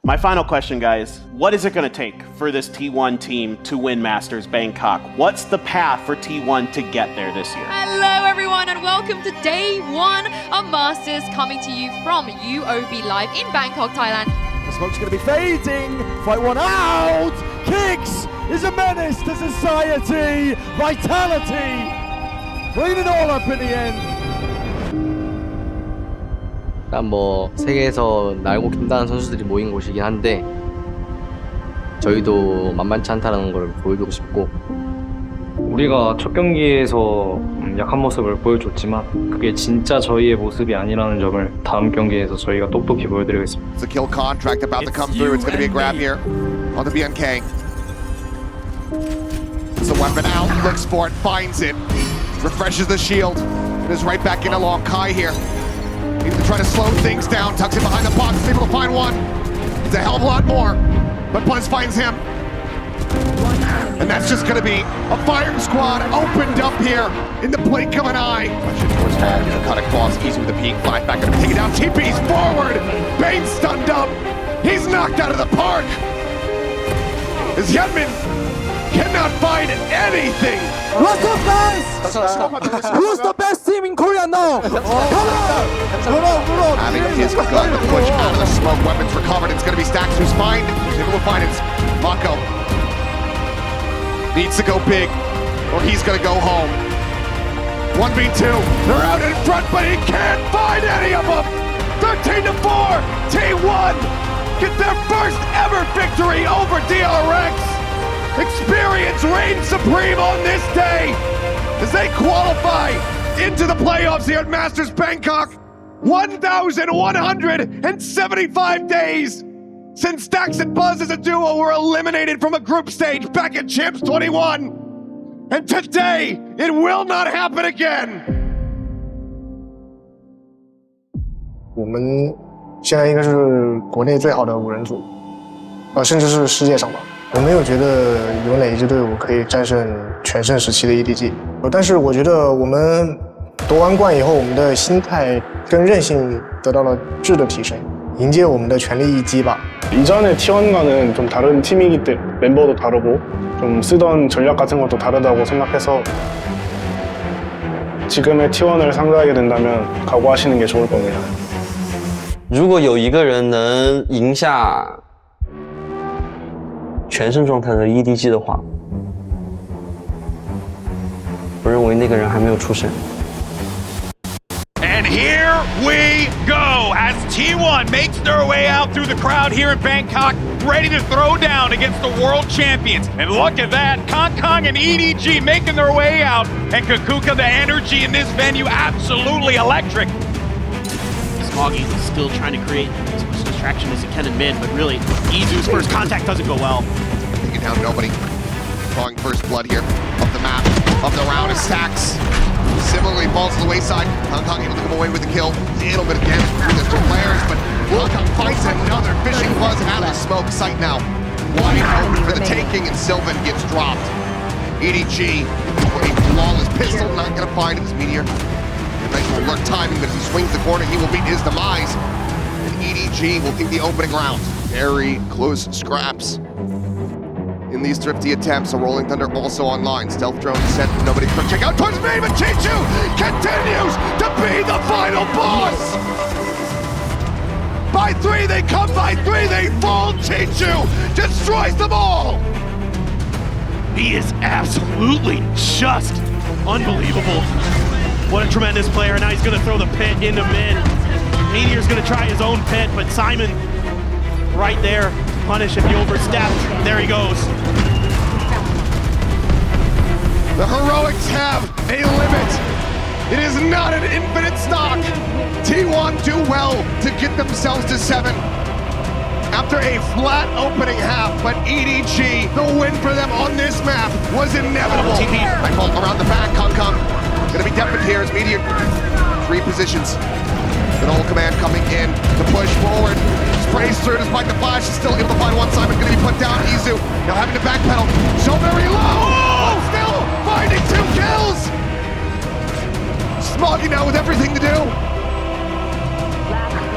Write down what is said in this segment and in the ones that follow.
My final question, guys. What is it going to take for this T1 team to win Masters Bangkok? What's the path for T1 to get there this year? Hello everyone and welcome to day one of Masters, coming to you from UOB Live in Bangkok, Thailand. The smoke's going to be fading. Fight one out. Kicks is a menace to society. Vitality. Clean it all up in the end. 일단 뭐 세계에서 날고 긴다는 선수들이 모인 곳이긴 한데 저희도 만만치 않다는 걸 보여주고 싶고 우리가 첫 경기에서 약한 모습을 보여줬지만 그게 진짜 저희의 모습이 아니라는 점을 다음 경기에서 저희가 똑똑히 보여드리겠습니다. It's a kill contract about to come through. It's going to be a grab here on the BNK. It's a weapon out, looks for it, finds it, refreshes the shield, and is right back in along Kai here. Needs to try to slow things down, tucks it behind the box, is able to find one. It's a hell of a lot more, but BuZz finds him. And that's just going to be a firing squad opened up here in the blink of an eye. Question towards Hall, gonna cut across, easy with the peek, flash back, gonna take it down, TP's forward, Bane's stunned up, he's knocked out of the park. As Yetman cannot find anything. Who's the best? Who's the best team in Korea now? Come on! Having his gun to push out of the smoke, weapons recovered. It's going to be Stax who's able to find it. Mako needs to go big, or he's going to go home. 1v2, they're out in front, but he can't find any of them. 13-4, T1 get their first ever victory over AVRhits. Experience reigns supreme on this day as they qualify into the playoffs here at Masters Bangkok. 1,175 days since Stax and BuZz as a duo were eliminated from a group stage back at Champs 21. And today, it will not happen again. 我们现在应该是国内最好的5人组，甚至是世界上吧。我没有觉得有哪一支队伍可以战胜全盛时期的 EDG， 但是我觉得我们夺完冠以后，我们的心态跟韧性得到了质的提升，迎接我们的全力一击吧。 이전에 T1과는 좀 다른 팀이기 때문에 멤버도 다르고 좀 쓰던 전략 같은 것도 다르다고 생각해서 지금의 T1을 상대하게 된다면 각오하시는 게 좋을 겁니다. 如果有一个人能赢下全胜状态的 EDG 的话，我认为那个人还没有出生。 And here we go as T1 makes their way out through the crowd here in Bangkok, ready to throw down against the world champions. And look at that, Kong and EDG making their way out. And Kukuka, the energy in this venue, absolutely electric. Smoggy is still trying to create as much distraction as he can in mid, but really, Izu's first contact doesn't go well. Taking down nobody. Drawing first blood here of the map, of the round is Stax. Similarly falls to the wayside. Kong able to come away with the kill. A little bit of damage between the two players, but Kong finds another fishing BuZz out of the smoke site now. Wide open for the taking, and Sylvan gets dropped. EDG for a flawless pistol, not gonna find it. It's Meteor. Nice little lurk timing, but as he swings the corner, he will meet his demise. And EDG will keep the opening round. Very close scraps in these thrifty attempts. A Rolling Thunder also online. Stealth drone sent, nobody can check out towards me, but Chichu continues to be the final boss! By 3, they come, by 3, they fall. Chichu destroys them all! He is absolutely just unbelievable. What a tremendous player. Now he's going to throw the pit into mid. Meteor's going to try his own pit, but Simon right there. Punish if he overstepped. There he goes. The heroics have a limit. It is not an infinite stock. T1 do well to get themselves to 7 after a flat opening half, but EDG, the win for them on this map was inevitable. TP, rifle around the back, Kong gonna be deafened here as Meteor 3 positions. The whole command coming in to push forward. Sprays through despite the flash, is still able to find one. Simon gonna be put down. Izu now having to backpedal. So very low, but still finding 2 kills. Smoggy now with everything to do.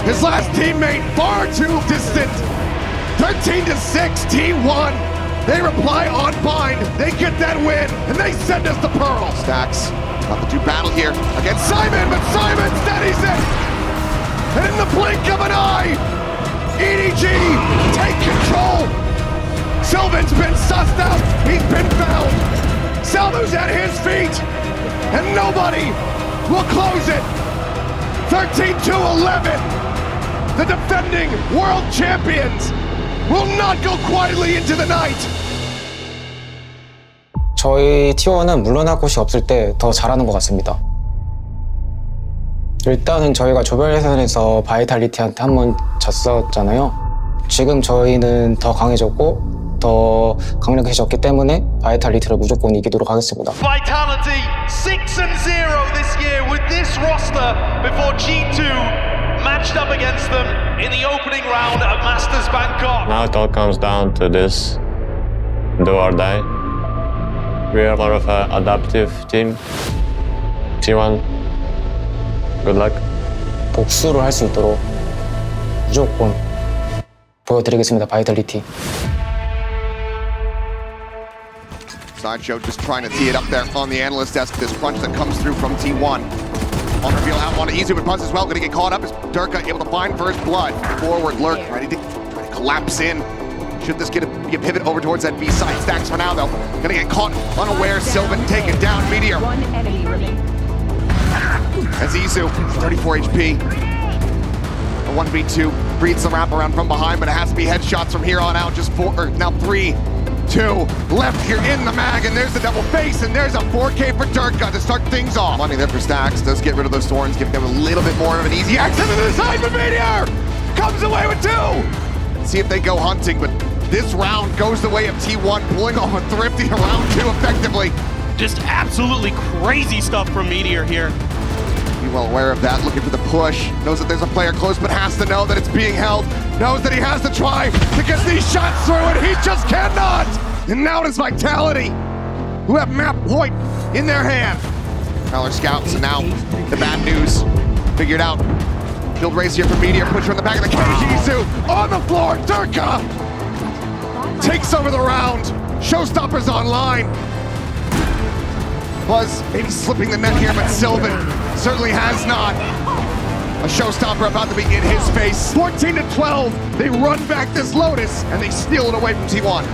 His last teammate far too distant. 13-6, T1. They reply on bind, they get that win, and they send us the pearl. Stax about to do battle here against Simon, but Simon steadies it. And in the blink of an eye, EDG take control. Sylvan's been sussed out, he's been found. Salvo's at his feet, and nobody will close it. 13-11, the defending world champions will not go quietly into the night. 저희 T1은 물러날 곳이 없을 때 더 잘하는 것 같습니다. 일단은 저희가 조별 예선에서 바이탈리티한테 한번 졌었잖아요. 지금 저희는 더 강해졌고 더 강력해졌기 때문에 바이탈리티를 무조건 이기도록 하겠습니다. Vitality 6-0 this year with this roster before G2 matched up against them in the opening round of Masters Bangkok. Now it all comes down to this: do or die. We are part of an adaptive team. T1, good luck. 복수를 할 수 있도록 무조건 보여드리겠습니다. 바이탈리티. Sideshow just trying to tee it up there on the analyst desk. This crunch that comes through from T1. On reveal out on Izu, but BuZz as well. Gonna get caught up as Durka able to find first blood. Forward lurk, ready to collapse in. Should this be a pivot over towards that B side? Stax for now though. Gonna get caught unaware. Sylvan taken down. Meteor. One enemy remaining. As Izu, 34 HP. A 1v2 reads the wraparound from behind, but it has to be headshots from here on out. Just now 3, 2 left here in the mag, and there's the double face, and there's a 4K for Durka to start things off. Money there for Stax, does get rid of those thorns, giving them a little bit more of an easy access to the side for Meteor! Comes away with 2! See if they go hunting, but this round goes the way of T1, pulling off a thrifty around 2 effectively. Just absolutely crazy stuff from Meteor here. Be well aware of that, looking for the push. Knows that there's a player close, but has to know that it's being held. Knows that he has to try to get these shots through, and he just cannot! And now it is Vitality, who have map point in their hand. Valor scouts, and now the bad news figured out. Field race here for Meteor, pusher in the back of the cage. Izu on the floor, Durka takes over the round. Showstoppers online. BuZz maybe slipping the net here, but Sylvan certainly has not. A showstopper about to be in his face. 14-12, they run back this Lotus, and they steal it away from T1.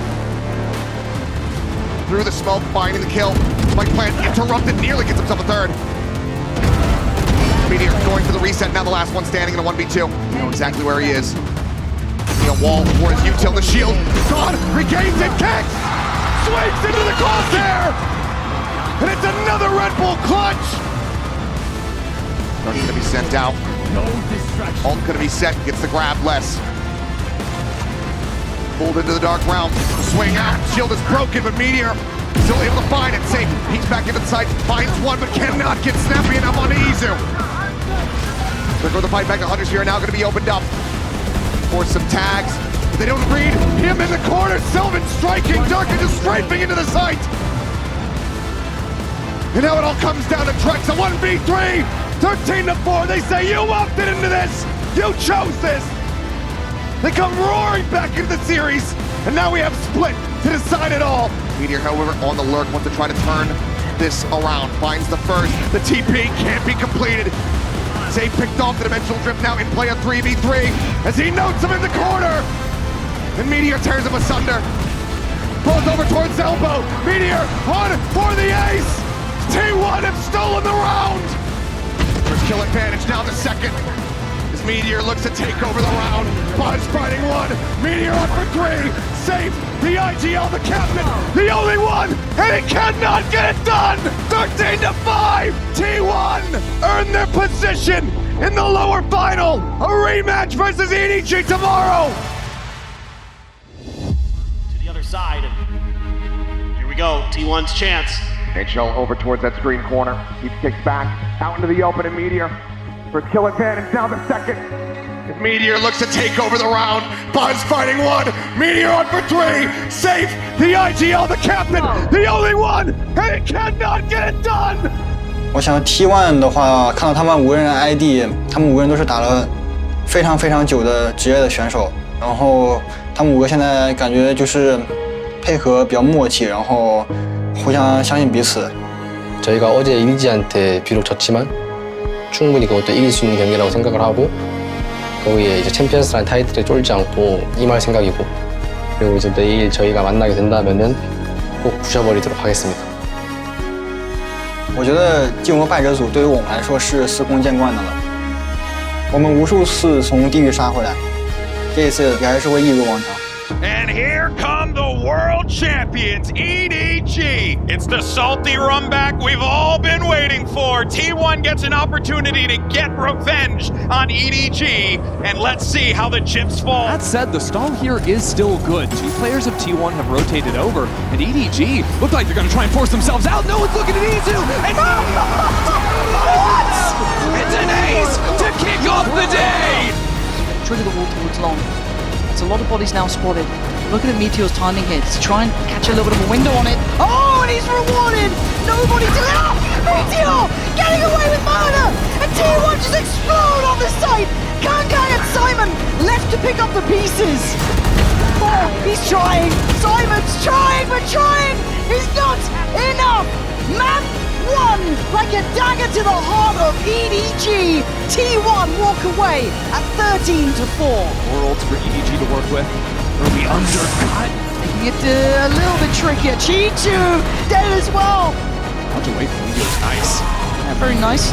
Through the smoke, finding the kill. Spike plant interrupted, nearly gets himself a third. Meteor going for the reset, now the last one standing in a 1v2. Know exactly where he is. A wall for his util, the shield gone, regains it, kicks! Swings into the crosshair! And it's another Red Bull clutch! Dark's gonna be sent out. No distraction. Ult gonna be set, gets the grab less. Pulled into the Dark realm, swing out, shield is broken, but Meteor still able to find it. Safe, peeks back into the site, finds one, but cannot get snappy enough on Izu. They're going to fight back, the Hunters here are now gonna be opened up. For some tags, but they don't read him in the corner. Sylvan striking, Durka just strafing into the site. And now it all comes down to Trex, a 1v3, 13-4. They say you opted into this, you chose this. They come roaring back into the series, and now we have Split to decide it all. Meteor, however, on the lurk, wants to try to turn this around. Finds the first, the TP can't be completed. Zay picked off the dimensional drift, now in play a 3v3 as he notes him in the corner. And Meteor tears him asunder. Pulls over towards elbow. Meteor on for the ace. T1 have stolen the round. First kill advantage, now the second. As Meteor looks to take over the round. BuZz fighting 1. Meteor on for 3. Safe. The IGL, the captain, the only one, and he cannot get it done! 13-5! T1 earn their position in the lower final! A rematch versus EDG tomorrow! To the other side, and here we go, T1's chance. NHL over towards that screen corner. He kicks back, out into the open, and Meteor for kill advantage, now the second. As Meteor looks to take over the round. BuZz fighting 1. Meteor on for 3. Safe. The IGL, the captain, the only one, and he cannot get it done. 我想 T1 的话，看到他们无人 ID， 他们无人都是打了非常久的职业的选手，然后他们5个现在感觉就是配合比较默契，然后互相相信彼此。 저희가 어제 EDG한테 비록 졌지만 충분히 그것도 이길 수 있는 경기라고 생각을 하고 거기에 이제 챔피언스라는 타이틀에 쫄지 않고 임할 생각이고 그리고 이제 내일 저희가 만나게 된다면은 꼭 부셔버리도록 하겠습니다. 我觉得进入败者组对于我们来说是司空见惯的了。我们无数次从地狱杀回来，这一次也还是会一如往常。 And here come the world champions, EDG. It's the salty runback we've all been waiting for. T1 gets an opportunity to get revenge on EDG, and let's see how the chips fall. That said, the stall here is still good. 2 players of T1 have rotated over, and EDG look like they're going to try and force themselves out. No one's looking at E2. And what? It's an ace to kick off the day. Trigger the wall towards long. It's a lot of bodies now spotted. Look at Meteor's timing here to try and catch a little bit of a window on it. Oh, and he's rewarded! Nobody to oh, Meteor getting away with murder! And T1 just explode on the site! Kangkang and Simon left to pick up the pieces! Oh, he's trying! Simon's trying, but trying is not enough! Map 1, like a dagger to the heart of EDG. T1 walk away at 13-4. More ults for EDG to work with. Early undercut. Making it a little bit trickier. Chi-Chu dead as well. Dodge away from Meteor's nice. Yeah, very nice.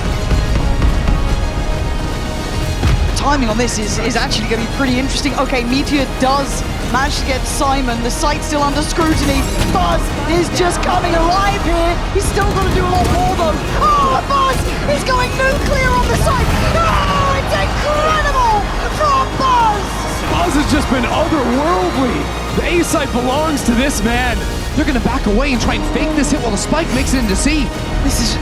The timing on this is actually going to be pretty interesting. Okay, Meteor does manage to get Simon. The site's still under scrutiny. BuZz is just coming alive here. He's still got to do a lot more though. Oh, BuZz is going nuclear on the site. Oh, it's incredible from BuZz. BuZz has just been otherworldly. The A side belongs to this man. They're going to back away and try and fake this hit while the spike makes it into C. This is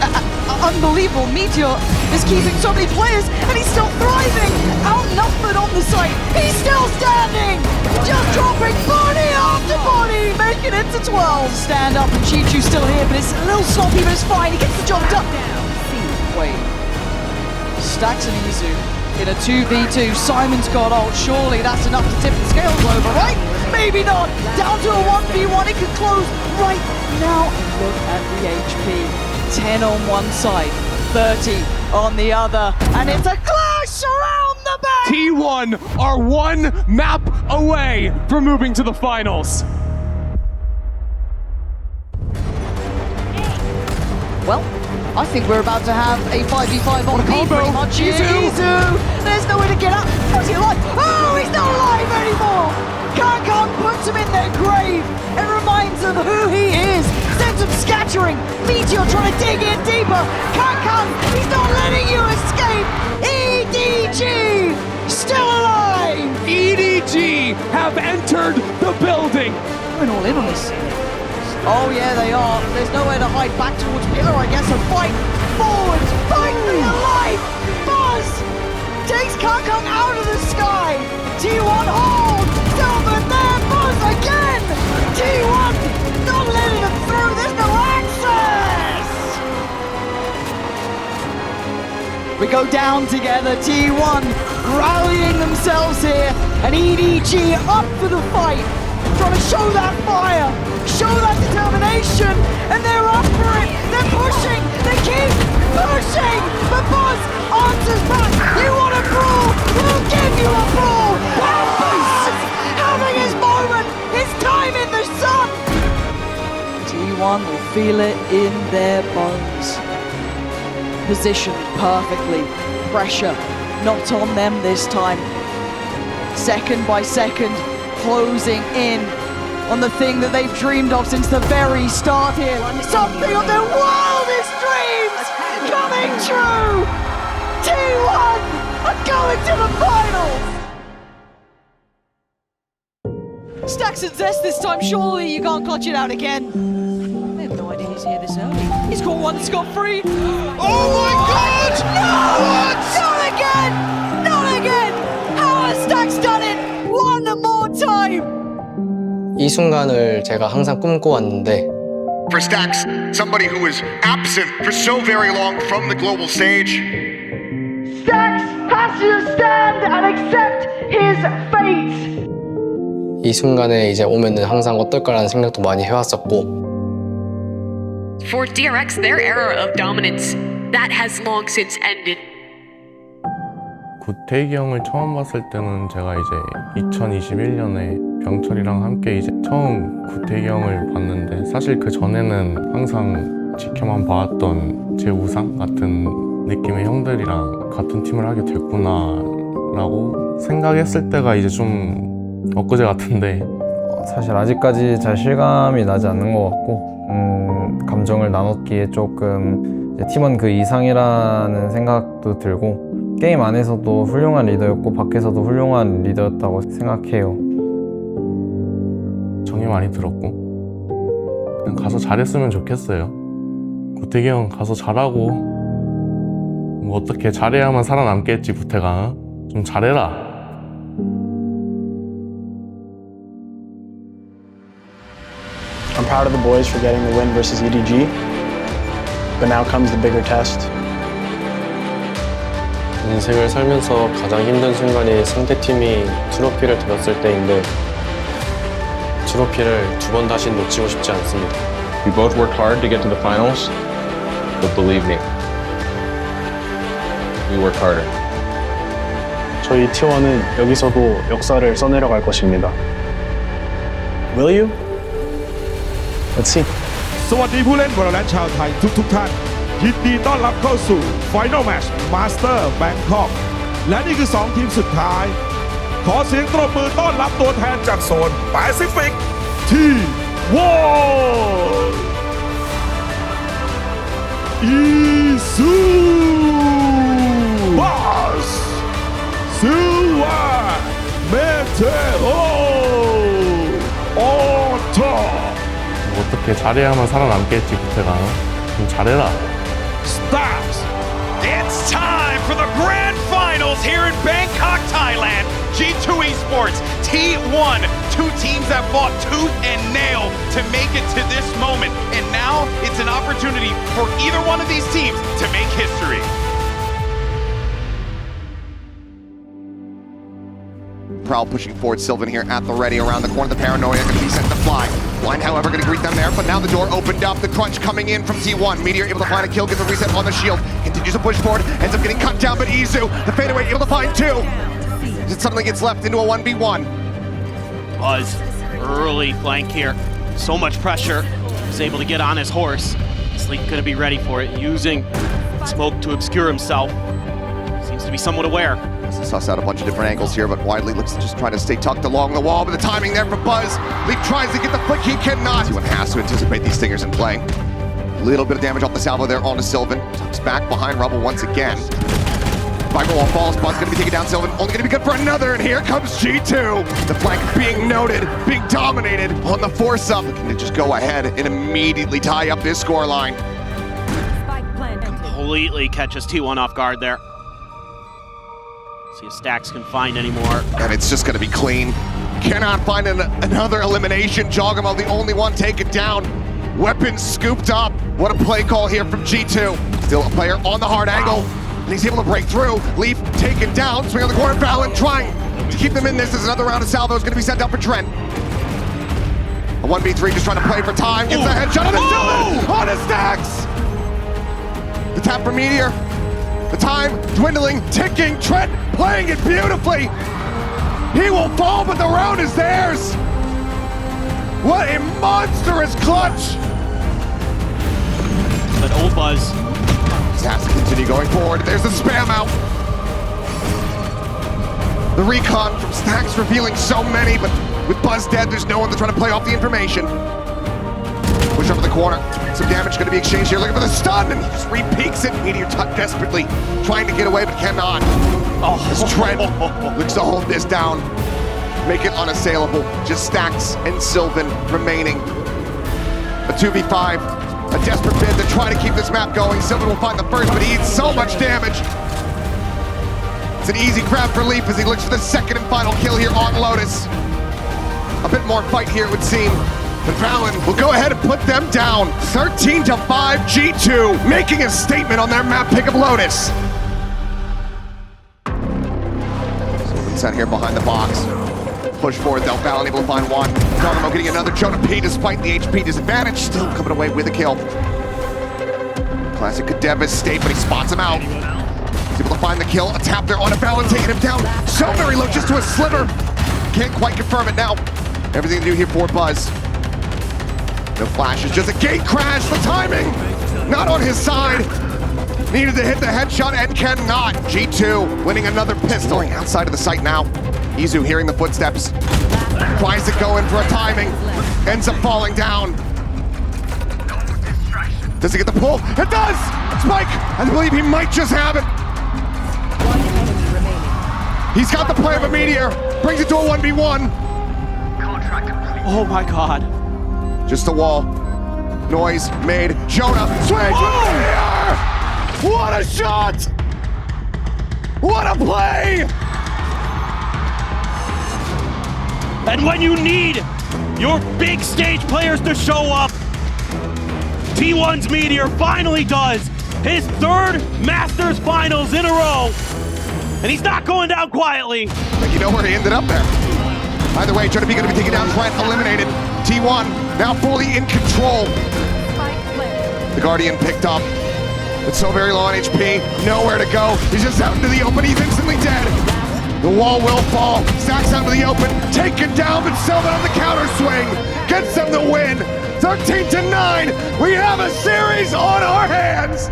unbelievable. Meteor is keeping so many players and he's still thriving. Outnumbered on the site. He's still standing. Just dropping body after body, making it to 12. Stand up and Chi-Chu's still here, but it's a little sloppy, but it's fine. He gets the job done. Wait. Stax and BuZz in a 2v2. Simon's got ult. Surely that's enough to tip the scales over, right? Maybe not. Down to a 1v1. It could close right now. Look at the HP. 10 on one side, 30 on the other, and it's a clash around the back! T1 are 1 map away from moving to the finals. Well, I think we're about to have a 5v5 on B pretty much. EVZU! There's nowhere to get up. How's he alive? Oh, he's not alive anymore! Kangkang puts him in their grave and reminds them who he is. Sends him scattering. Meteor trying to dig in deeper. Kangkang, he's not letting you escape. EDG still alive. EDG have entered the building. Going all in on this. Oh yeah, they are. There's nowhere to hide. Back towards Pillar, I guess, and fight forward. Fight for your life. BuZz takes Kangkang out of the sky. T1 hold. Sylvan there. BuZz again. T1 not letting him through. There's no access. We go down together. T1 rallying themselves here, and EDG up for the fight. Trying to show that fire, show that determination, and they're up for it. They're pushing, they keep pushing, but BuZz answers back. You want a brawl? We'll give you a brawl. And BuZz having his moment, his time in the sun. T1 will feel it in their bones. Positioned perfectly, pressure not on them this time. Second by second, closing in on the thing that they've dreamed of since the very start here. Something of their wildest dreams coming true. T1 are going to the finals. Stax and BuZz this time, surely you can't clutch it out again. I have no idea he's here this early. He's got one scot-free. Oh my god! No! What? Not again! Not again! How has Stax done it? One more time! 이 순간을 제가 항상 꿈꿔왔는데 For Stax, somebody who was absent for so very long from the global stage. Stax has to stand and accept his fate. 이 순간에 이제 오면은 항상 어떨까라는 생각도 많이 해왔었고. For DRX, their era of dominance, that has long since ended. 구태기 형을 처음 봤을 때는 제가 이제 2021년에 병철이랑 함께 이제 처음 구태기 형을 봤는데 사실 그 전에는 항상 지켜만 봐왔던 제 우상 같은 느낌의 형들이랑 같은 팀을 하게 됐구나 라고 생각했을 때가 이제 좀 엊그제 같은데 사실 아직까지 잘 실감이 나지 않는 것 같고 감정을 나눴기에 조금 팀원 그 이상이라는 생각도 들고 게임 안에서도 훌륭한 리더였고 밖에서도 훌륭한 리더였다고 생각해요. 정이 많이 들었고 그냥 가서 잘했으면 좋겠어요. 구태기 형 가서 잘하고 뭐 어떻게 잘해야만 살아남겠지. 구태가 좀 잘해라. I'm proud of the boys for getting the win versus EDG, but now comes the bigger test. 인생을 살면서 가장 힘든 순간이 상대팀이 트로피를 들었을 때인데 트로피를 두 번 다시 놓치고 싶지 않습니다. We both worked hard to get to the finals, but believe me, we worked harder. 저희 T1은 여기서도 역사를 써내려갈 것입니다. Will you? Let's see. สวัสดีผู้เล่น VALORANT ชาวไทยทุกท่านยินดีต้อนรับเข้าสู่ Final Match Master Bangkok และนี่คือ 2 ทีมสุดท้ายขอเสียงตบมือต้อนรับตัวแทนจากโซน Pacific T1 Isu BuZz Sylvan Meteor on top 어떻게 잘해야만 살아남겠지. 구태가 좀 잘해라. Stax. It's time for the grand finals here in Bangkok, Thailand. G2 Esports, T1, two teams that fought tooth and nail to make it to this moment. And now it's an opportunity for either one of these teams to make history. Prowl pushing forward, Sylvan here at the ready around the corner. The paranoia going to be sent to fly. Blind, however, going to greet them there, but now the door opened up. The crunch coming in from T1. Meteor able to find a kill, get the reset on the shield. Continues to push forward, ends up getting cut down, but Izu, the fadeaway, able to find 2. It suddenly gets left into a 1v1. BuZz, early flank here. So much pressure. He's able to get on his horse. Sleep going to be ready for it, using smoke to obscure himself. Seems to be somewhat aware. Suss out a bunch of different angles here, but Widely looks to just try to stay tucked along the wall, but the timing there for BuZz. Leap tries to get the flick, he cannot. T1 has to anticipate these stingers in play. Little bit of damage off the salvo there onto Sylvan. Tucks back behind Rubble once again. Viper wall falls, BuZz gonna be taken down, Sylvan only gonna be good for another, and here comes G2. The flank being noted, being dominated on the force up. Looking to just go ahead and immediately tie up this scoreline. Completely catches T1 off guard there. See if Stax can find any more. And it's just gonna be clean. Cannot find another elimination. Jogamo the only one taken down. Weapons scooped up. What a play call here from G2. Still a player on the hard angle. And he's able to break through. Leaf taken down. Swing on the corner. Valen trying to keep them in this. As another round of salvo is gonna be sent out for Trent. A 1v3 just trying to play for time. Gets a headshot on the Sylvan! On his Stax! The tap for Meteor. The time dwindling, ticking. Trent playing it beautifully. He will fall, but the round is theirs. What a monstrous clutch. But old BuZz just has to continue going forward. There's the spam out. The recon from Stax revealing so many, but with BuZz dead, there's no one to try to play off the information. Push over the corner. Some damage going to be exchanged here. Looking for the stun, and he just re-peeks it. Meteor desperately trying to get away, but cannot. Oh, this Trent looks to hold this down. Make it unassailable. Just Stax and Sylvan remaining. A 2v5. A desperate bid to try to keep this map going. Sylvan will find the first, but he eats so much damage. It's an easy grab for Leap as he looks for the second and final kill here on Lotus. A bit more fight here, it would seem. But Valen will go ahead and put them down. 13-5 G2, making a statement on their map pick of Lotus. Sylvan sent here behind the box. push forward though. Valen able to find one. Darnamo getting another. Jonah P despite the HP disadvantage, still coming away with a kill. Classic could devastate, but he spots him out. He's able to find the kill. A tap there on a Valen, taking him down so very low, just to a sliver. Can't quite confirm it now. Everything to do here for BuZz. No flashes, just a gate crash. The timing not on his side. Needed to hit the headshot and cannot. G2 winning another pistol. Outside of the site now. Izu hearing the footsteps. Tries to go in for a timing. Ends up falling down. Does he get the pull? It does! Spike! I believe he might just have it. He's got the play of a Meteor. Brings it to a 1v1. Oh my god. Just a wall. Noise made. Jonah swings with Meteor! What a shot! What a play! And when you need your big stage players to show up, T1's Meteor finally does his third Masters Finals in a row. And he's not going down quietly. I think you know where he ended up there. Either way, Jonah P gonna be taking down Trent, eliminated. T1 now fully in control. The Guardian picked up, but so very low on HP, nowhere to go. He's just out into the open, he's instantly dead. The wall will fall, Stax out into the open, taken down, but Sylvan on the counter swing. Gets them the win, 13-9. We have a series on our hands.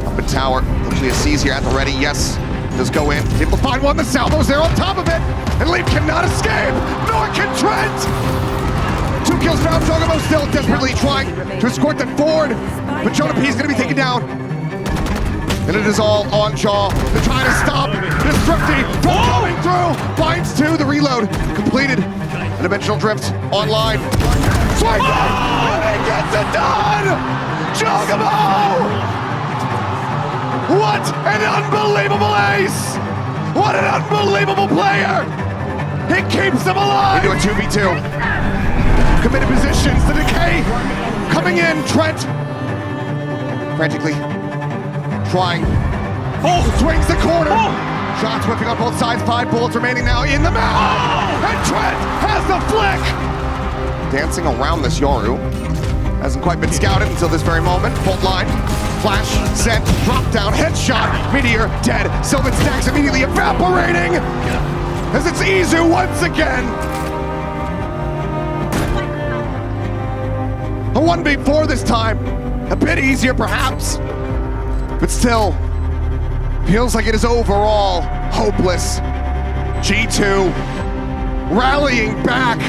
Up in tower, hopefully a C's here at the ready, yes. Does go in, able to find one, the salvo's there on top of it, and Leap cannot escape, nor can Trent! 2 kills found, Jogamo still desperately trying to escort them forward, but Jonah P is going to be taken down. And it is all on Jaw. They're trying to stop Destructi from coming through. Finds 2, the reload completed. A dimensional drift online. Swipe it, and he gets it done! Jogamo! What an unbelievable ace! What an unbelievable player! He keeps them alive! Into a 2v2. Committed positions, the decay coming in. Trent frantically trying. Swings the corner. Shots whipping on both sides. 5 bullets remaining now in the mouth. And Trent has the flick. Dancing around this Yoru. Hasn't quite been scouted until this very moment. Bolt line. Flash, sent, drop down, headshot. Meteor dead. Sylvan Stax immediately evaporating. As it's Izu once again. A 1v4 this time. A bit easier perhaps. But still, feels like it is overall hopeless. G2 rallying back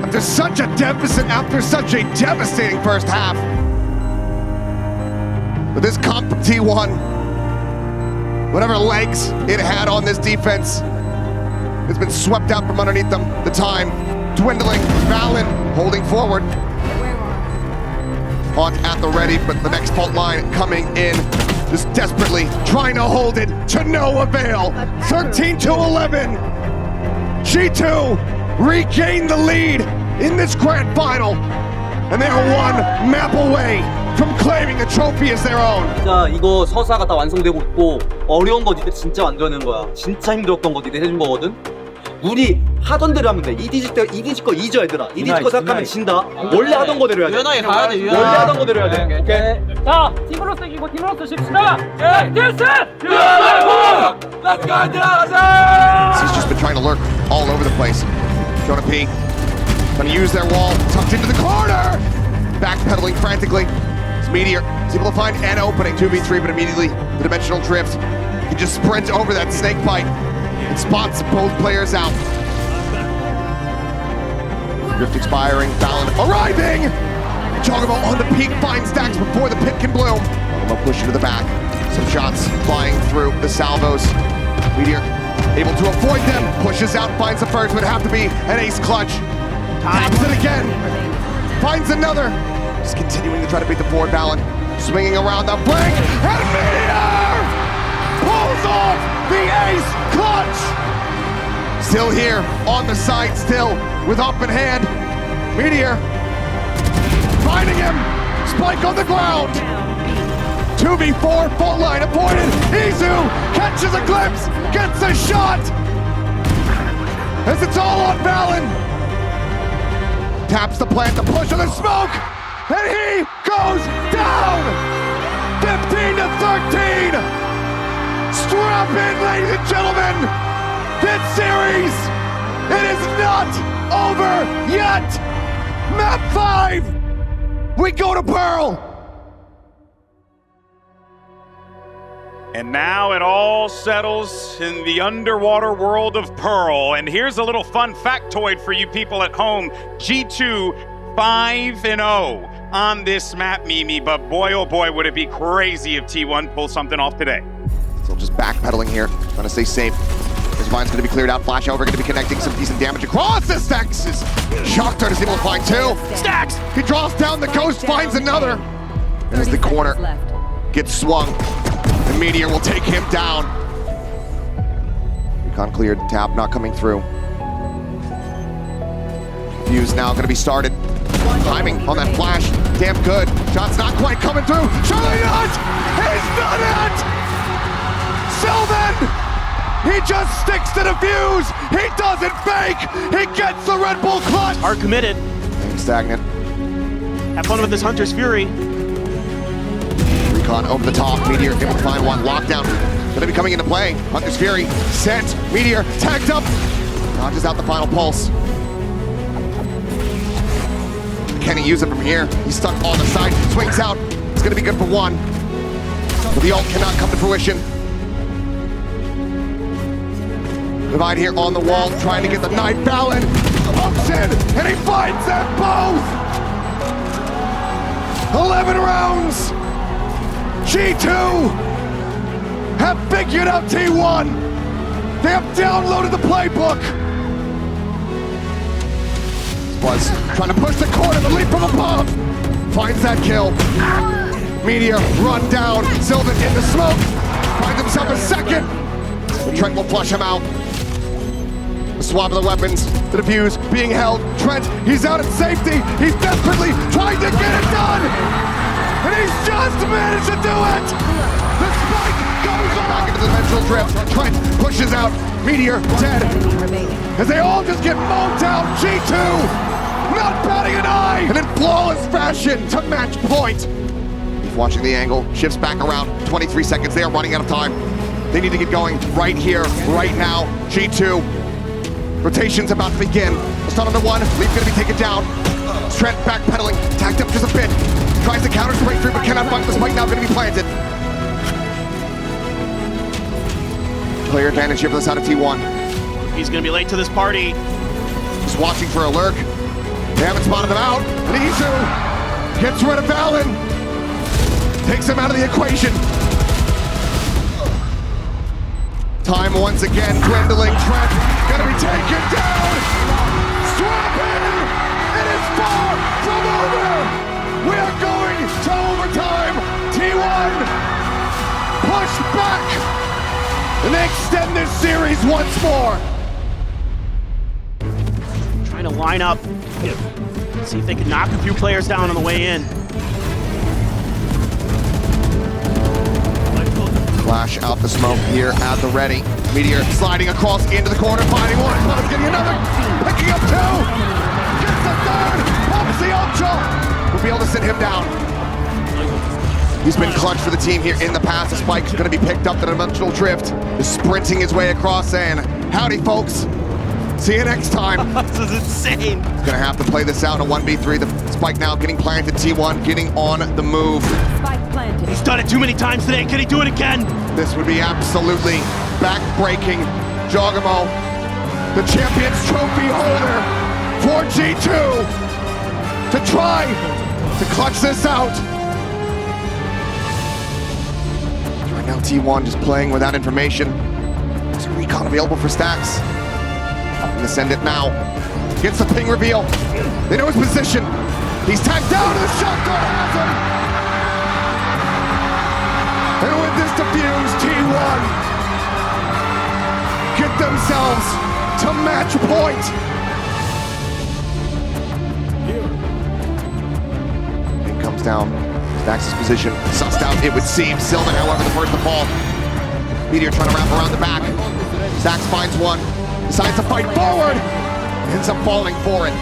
after such a deficit, after such a devastating first half. But this comp T1, whatever legs it had on this defense, has been swept out from underneath them. The time dwindling. Valen holding forward. Hawk at the ready, but the next fault line coming in, just desperately trying to hold it to no avail. 13-11. G2 regain the lead in this grand final, and they are 1 map away from claiming the trophy as their own. 진짜 이거 서사가 다 완성되고 있고 어려운 거 니들 진짜 만들어낸 거야. 진짜 힘들었던 거 니들 해준 거거든. 우리 하던 대로 하면 돼. EDG 거 잊어 얘들아. EDG 거 생각하면 진다. 원래 하던 거대로 해야 돼. 유연하게 가야 돼. 원래 하던 거대로 해야 돼. 오케이. 자, 팀으로서 이기고 팀으로서 쉽시다. 예, 딜스! Let's go, 들어가자! He's just been trying to lurk all over the place. Jonah P gonna use their wall, tucked into the corner! Backpedaling frantically. It's Meteor. He's able to find an opening, 2v3, but immediately the dimensional drift. He just sprints over that snake bite and spots both players out. Drift expiring, Valen arriving! Jogamo on the peak, finds Stax before the pit can bloom. Jogamo push into the back. Some shots flying through the salvos. Meteor able to avoid them, pushes out, finds the first, would have to be an ace clutch. Taps it again, finds another. Just continuing to try to beat the forward Valen. Swinging around the flank, and Meteor pulls off the ace clutch! Still here, on the side, still with up in hand. Meteor finding him, Spike on the ground. 2v4, fault line avoided. Izu catches a glimpse, gets a shot. as it's all on Valen. Taps the plant, the push of the smoke, and he goes down! 15 to 13! Strap in, ladies and gentlemen! This series, it is not over yet! Map 5, we go to Pearl! And now it all settles in the underwater world of Pearl. And here's a little fun factoid for you people at home. G2 5-0 on this map, Mimi, but boy, oh boy, would it be crazy if T1 pulls something off today. Still just backpedaling here, trying to stay safe. This vine's gonna be cleared out, Flash over, gonna be connecting some decent damage across the Stax. Shock Dart is able to find two. Stax! He draws down the Ghost, finds another. As the corner gets swung. The Meteor will take him down. Recon cleared, tap not coming through. Fuse now gonna be started. Timing on that flash, damn good. Shot's not quite coming through. Surely not! He's done it! Sylvan! He just sticks to the fuse! He doesn't fake! He gets the Red Bull clutch! Are committed. Stagnant. Have fun with this Hunter's Fury. Recon over the top, Meteor able to find one, lockdown. Gonna be coming into play. Hunter's Fury, sent, Meteor tagged up. Dodges out the final pulse. Can he use it from here? He's stuck on the side, swings out. It's gonna be good for one. But the ult cannot come to fruition. Divide here on the wall, trying to get the knife. Valen hooks in, and he finds them both! 11 rounds! G2 have figured out T1. They have downloaded the playbook. Was trying to push the corner, the leap from above. Finds that kill. Meteor run down. Sylvan in the smoke. Finds himself a second. Trent will flush him out. The swap of the weapons. The defuse being held. Trent, he's out at safety. He's desperately trying to get it done. And he's just managed to do it! The spike goes off! Back into the dimensional drift. Trent pushes out. Meteor dead. As they all just get mowed down. G2 not batting an eye! And in flawless fashion to match point. He's watching the angle. Shifts back around. 23 seconds. They are running out of time. They need to get going right here, right now. G2. Rotation's about to begin. Let's start on the one. Leaf's gonna be taken down. Trent backpedaling. Tagged up just a bit. Tries to counter straight through, but cannot find the spike now going to be planted. Player advantage here for the side of T1. He's going to be late to this party. Just watching for a lurk. They haven't spotted him out. And Izu gets rid of Valen. Takes him out of the equation. Time once again dwindling. Trent going to be taken down. Strap in. It is far from over. We are going to overtime. T1 push back, and they extend this series once more. Trying to line up, see if they can knock a few players down on the way in. Flash out the smoke here at the ready. Meteor sliding across into the corner, finding one. Cloud's getting another, picking up two. Gets the third, pops the ultra. We'll be able to sit him down. He's been clutch for the team here in the past. The spike's gonna be picked up, the dimensional drift. Is sprinting his way across, saying, howdy folks. See you next time. This is insane. He's gonna have to play this out in a 1v3. The spike now getting planted. T1 getting on the move. He's done it too many times today. Can he do it again? This would be absolutely back-breaking. Jogamo, the Champions Trophy holder for G2 to try to clutch this out. Right now T1 just playing without information. There's a recon available for Stax. I'm gonna send it now. Gets the ping reveal. They know his position. He's tagged down to the shot guard has him. And with this defuse, T1 get themselves to match point. It comes down. Stax's position sussed out, it would seem. Sylvan, however, the first to fall. Meteor trying to wrap around the back. Stax finds one. Decides to fight forward. Ends up falling for it.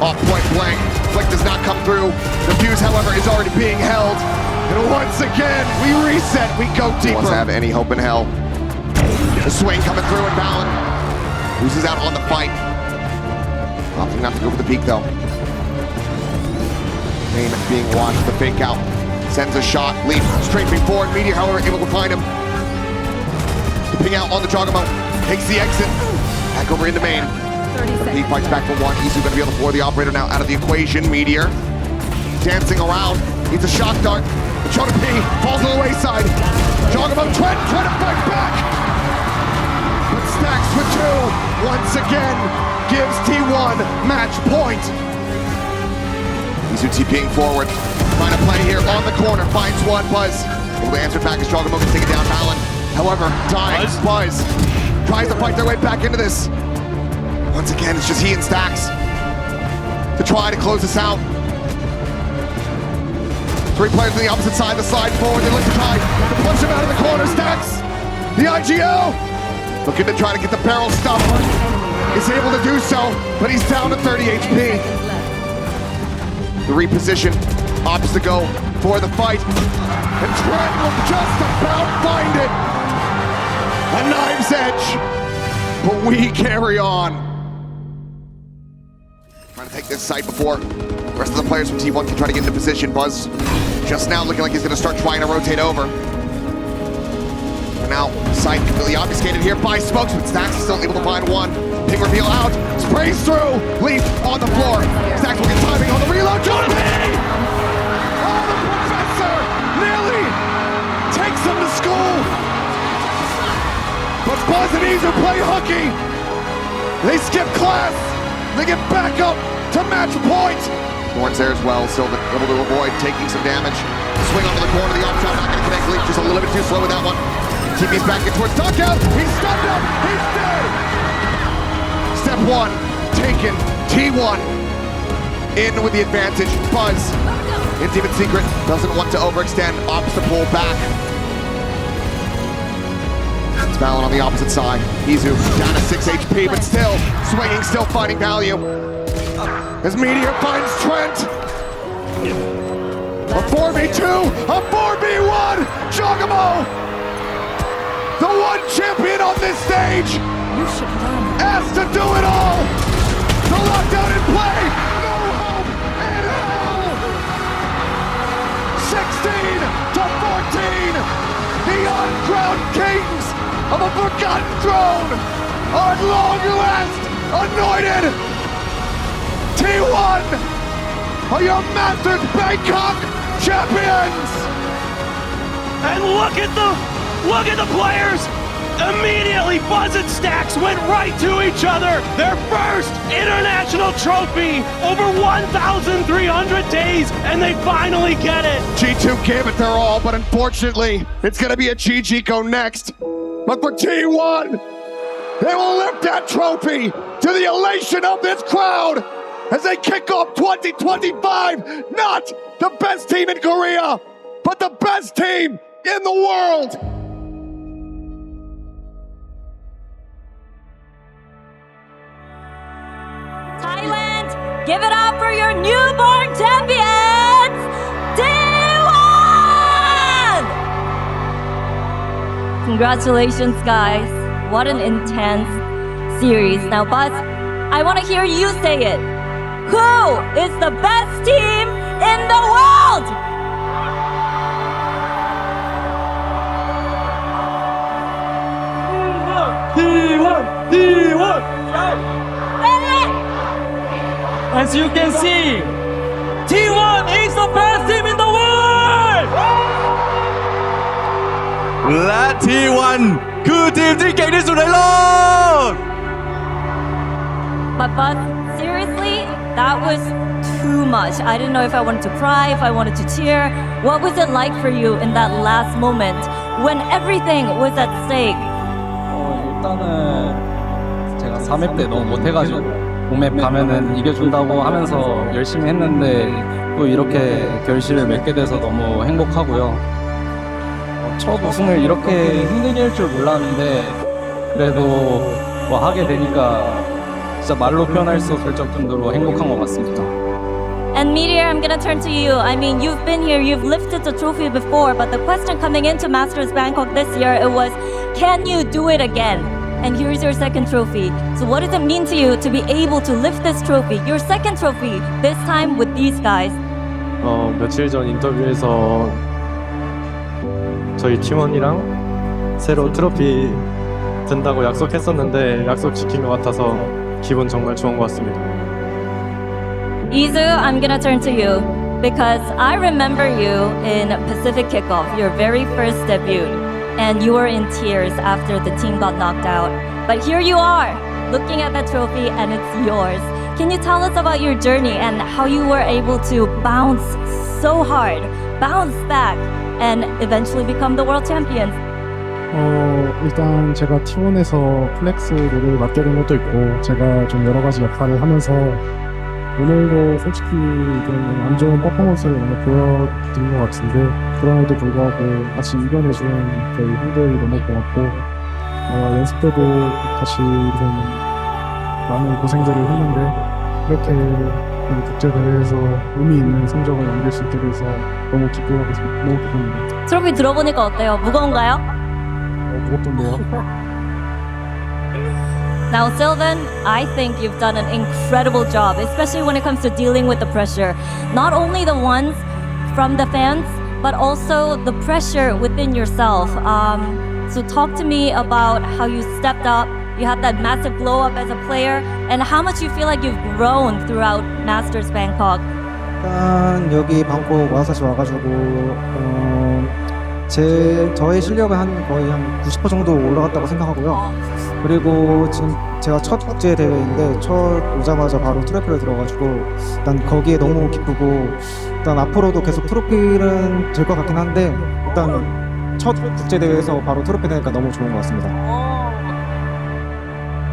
Off point blank. Flick does not come through. The fuse, however, is already being held. And once again, we reset. We go deeper. Wants to have any hope in hell. The swing coming through and Valen loses out on the fight. Opting not to go for the peak though. Main being watched, the fake out. Sends a shot, leap, strafing forward. Meteor, however, able to find him. The ping out on the Jogamo. Takes the exit. Back over into main. He fights back for one. Isu gonna be able to floor the operator now out of the equation. Meteor dancing around. Needs a shock dart. The Chota P falls to the wayside. Jogamo trying to fight back. But Stax with two. Once again, gives T1 match point. Isu TPing forward. Trying to play here on the corner. Finds one. BuZz able to answer back as Jogamo can take it down. Valen, however, dying. BuZz tries to fight their way back into this. Once again, it's just he and Stax to try to close this out. Three players on the opposite side, the slide forward, they look to try to punch him out of the corner. Stax, the IGO, looking to try to get the barrel stuff. Is able to do so, but he's down to 30 HP. The reposition, opts to go for the fight. And Trent will just about find it. A knife's edge, but we carry on. Trying to take this site before the rest of the players from T1 can try to get into position. BuZz just now looking like he's going to start trying to rotate over. And now, site completely obfuscated here by Smokes, but Stax is still able to find one. Ping reveal out, sprays through, leap on the floor. Stax will get timing on the reload. Jota P! Oh, the professor nearly takes him to school. But BuZz and Isu play hooky. They skip class. They get back up to match point. Thorns there as well. Sylvan able to avoid taking some damage. Swing onto the corner. The off shot not going to connect. Leap just a little bit too slow with that one. TP's back in towards Duckout. He's stunned up. He's dead. Step one taken. T1 in with the advantage. BuZz in Demon Secret doesn't want to overextend. Opts to pull back. It's Valen on the opposite side. Isu down to 6 HP, but still swinging, still finding value. As Meteor finds Trent. A 4v2, a 4v1. Jogamo, the one champion on this stage, asked to do it all. The lockdown in play. No hope in hell. 16 to 14. The Uncrowned Kings of a forgotten throne are at long last anointed. T1 are your Masters Bangkok champions. And look at the players. Immediately, BuZz and Stax went right to each other. Their first international trophy over 1,300 days, and they finally get it. G2 gave it their all, but unfortunately, it's gonna be a GG go next. But for T1, they will lift that trophy to the elation of this crowd as they kick off 2025. Not the best team in Korea, but the best team in the world. Thailand, give it up for your newborn champions, T1! Congratulations, guys. What an intense series. Now, BuZz, I want to hear you say it. Who is the best team in the world? T1! As you can see, T1 is the best team in the world! และ T1 คือทีมที่เก่งที่สุดในโลก But BuZz, seriously, that was too much. I didn't know if I wanted to cry, if I wanted to cheer. What was it like for you in that last moment when everything was at stake? 일단은 제가 3회 때 너무 못해가지고 5맵 가면은 이겨준다고 하면서 열심히 했는데 또 이렇게 결실을 맺게 돼서 너무 행복하고요. 첫 우승을 이렇게 힘들게 할 줄 몰랐는데 그래도 뭐 하게 되니까 진짜 말로 표현할 수 없을 정도로 행복한 것 같습니다. And Meteor, I'm gonna turn to you. I mean, you've been here, you've lifted the trophy before, but the question coming into Masters Bangkok this year, it was, can you do it again? And here's your second trophy. So what does it mean to you to be able to lift this trophy, your second trophy, this time with these guys? 며칠 전 인터뷰에서 저희 팀원이랑 새로 트로피 든다고 약속했었는데 약속 지킨 것 같아서 기분 정말 좋은 것 같습니다. Izu, I'm gonna turn to you because I remember you in Pacific Kickoff, your very first debut, and you were in tears after the team got knocked out. But here you are, looking at that trophy and it's yours. Can you tell us about your journey and how you were able to bounce so hard, bounce back, and eventually become the world champions? 일단 제가 T1에서 플렉스 롤을 맡게 된 것도 있고 제가 좀 여러 가지 역할을 하면서 오늘도 솔직히 좀 안 좋은 퍼포먼스를 많이 보여드린 것 같은데 그럼에도 불구하고 같이 이겨내준 저희 형들이 너무 고맙고 연습 때도 같이 좀 많은 고생들을 했는데 이렇게 국제대회에서 의미 있는 성적을 남길 수 있게 돼서 너무 기쁘고 너무 기쁩니다. 트로피 들어보니까 어때요? 무거운가요? 무겁던데요? Now, Sylvan, I think you've done an incredible job, especially when it comes to dealing with the pressure. Not only the ones from the fans, but also the pressure within yourself. So talk to me about how you stepped up. You had that massive glow up as a player, and how much you feel like you've grown throughout Masters Bangkok. 일단 여기 방콕 와서 와가지고 저의 실력은 거의 한 90% 정도 올라갔다고 생각하고요. 그리고 지금 제가 첫 국제 대회인데 첫 오자마자 바로 트로피를 들어가지고 일단 거기에 너무 기쁘고 일단 앞으로도 계속 트로피는 될 것 같긴 한데 일단 첫 국제 대회에서 바로 트로피 되니까 너무 좋은 것 같습니다.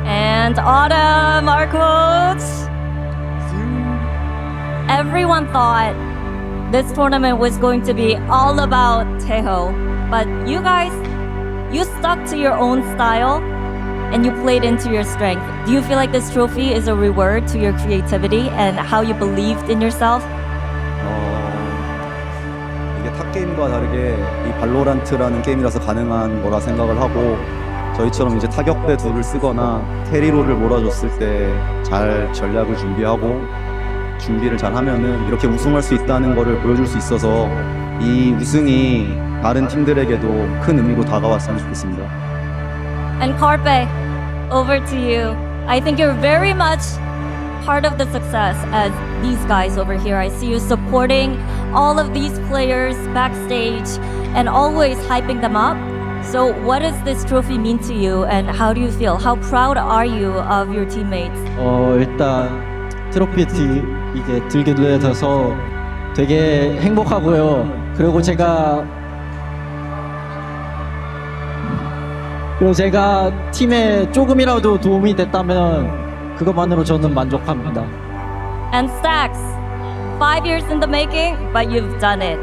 And Autumn, our coach. Everyone thought this tournament was going to be all about Taeho, but you guys, you stuck to your own style and you played into your strength. Do you feel like this trophy is a reward to your creativity and how you believed in yourself? 이게 탑 게임과 다르게 이 발로란트라는 게임이라서 가능한 거라 생각을 하고 저희처럼 이제 타격대 둘을 쓰거나 캐리롤을 몰아줬을 때 잘 전략을 준비하고 준비를 잘 하면은 이렇게 우승할 수 있다는 거를 보여줄 수 있어서 이 우승이 다른 팀들에게도 큰 의미로 다가왔으면 좋겠습니다. And Carpe, over to you. I think you're very much part of the success as these guys over here. I see you supporting all of these players backstage and always hyping them up. So what does this trophy mean to you and how do you feel? How proud are you of your teammates? 일단 트로피 이게 들게 돼서 되게 행복하고요. 그리고 제가 팀에 조금이라도 도움이 됐다면 그것만으로 저는 만족합니다. And Stax, 5 years in the making, but you've done it.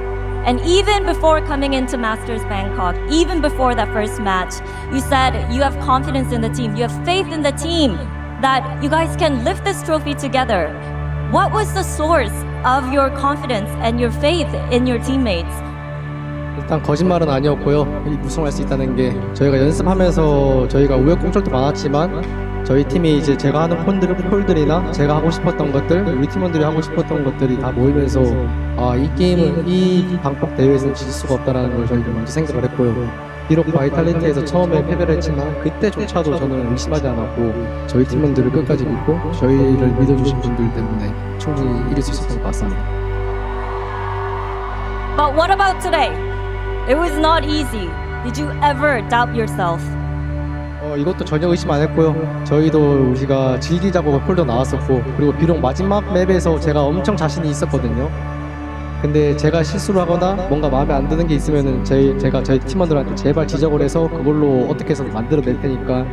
And even before coming into Masters Bangkok, even before that first match, you said you have confidence in the team, you have faith in the team, that you guys can lift this trophy together. What was the source of your confidence and your faith in your teammates? 일단 거짓말은 아니었고요. 우승할 수 있다는 게 저희가 연습하면서 저희가 우여곡절도 많았지만 저희 팀이 이제 제가 하는 폴들이나 제가 하고 싶었던 것들, 우리 팀원들이 하고 싶었던 것들이 다 모이면서 이 게임은 이 방콕 대회에서는 질 수가 없다는 걸 저희가 먼저 생각을 했고요. 비록 바이탈리티에서 처음에 패배를 했지만 그때조차도 저는 의심하지 않았고 저희 팀원들을 끝까지 믿고 저희를 믿어주신 분들 때문에 충분히 이길 수 있었던 것 같습니다. But what about today? It was not easy. Did you ever doubt yourself? 이것도 전혀 의심 안 했고요. 저희도 우리가 즐기자고 폴더 나왔었고 그리고 비록 마지막 맵에서 제가 엄청 자신이 있었거든요. 근데 제가 실수를 하거나 뭔가 마음에 안 드는 게 있으면은 제가 저희 팀원들한테 제발 지적을 해서 그걸로 어떻게 해서 만들어낼 테니까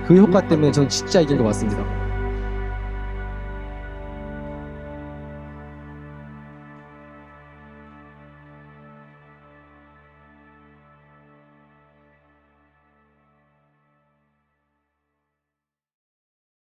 그 효과 때문에 저는 진짜 이긴 것 같습니다.